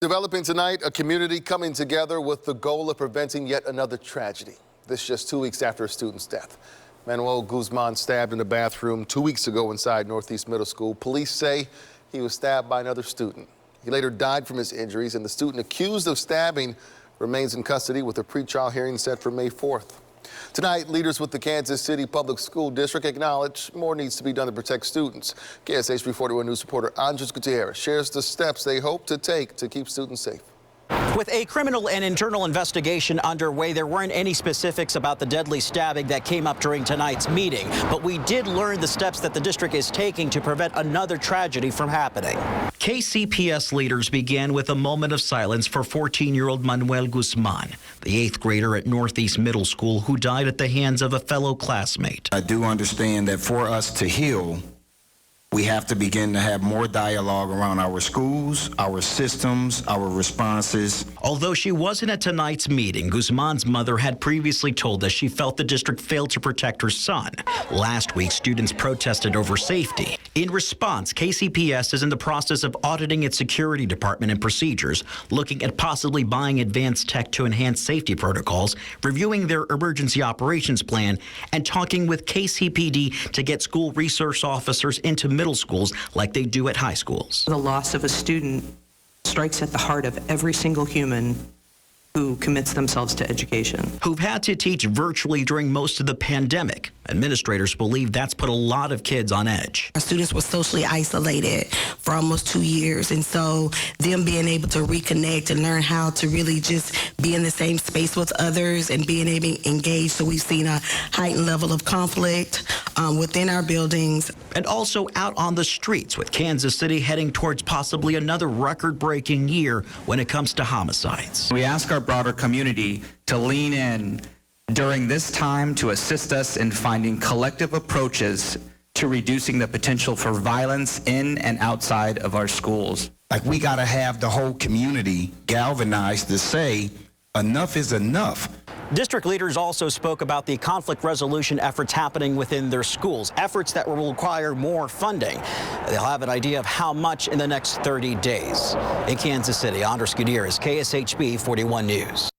Developing tonight, a community coming together with the goal of preventing yet another tragedy. This just 2 weeks after a student's death. Manuel Guzman stabbed in the bathroom 2 weeks ago inside Northeast Middle School. Police say he was stabbed by another student. He later died from his injuries, and the student accused of stabbing remains in custody with a pretrial hearing set for May 4th. Tonight, leaders with the Kansas City Public School District acknowledge more needs to be done to protect students. KSHB 41 News reporter Andres Gutierrez shares the steps they hope to take to keep students safe. With a criminal and internal investigation underway, there weren't any specifics about the deadly stabbing that came up during tonight's meeting, but we did learn the steps that the district is taking to prevent another tragedy from happening. KCPS leaders began with a moment of silence for 14-year-old Manuel Guzman, the 8th grader at Northeast Middle School who died at the hands of a fellow classmate. I do understand that for us to heal, we have to begin to have more dialogue around our schools, our systems, our responses. Although she wasn't at tonight's meeting, Guzman's mother had previously told us she felt the district failed to protect her son. Last week, students protested over safety. In response, KCPS is in the process of auditing its security department and procedures, looking at possibly buying advanced tech to enhance safety protocols, reviewing their emergency operations plan, and talking with KCPD to get school resource officers into middle schools like they do at high schools. The loss of a student strikes at the heart of every single human who commits themselves to education. Who've had to teach virtually during most of the pandemic. Administrators believe that's put a lot of kids on edge. Our students were socially isolated for almost 2 years, and so them being able to reconnect and learn how to really just be in the same space with others and being able to engage. So we've seen a heightened level of conflict within our buildings. And also out on the streets, with Kansas City heading towards possibly another record-breaking year when it comes to homicides. We ask our broader community to lean in during this time to assist us in finding collective approaches to reducing the potential for violence in and outside of our schools. Like, we got to have the whole community galvanized to say enough is enough. District leaders also spoke about the conflict resolution efforts happening within their schools, efforts that will require more funding. They'll have an idea of how much in the next 30 days. In Kansas City, Andres Gutierrez, KSHB 41 News.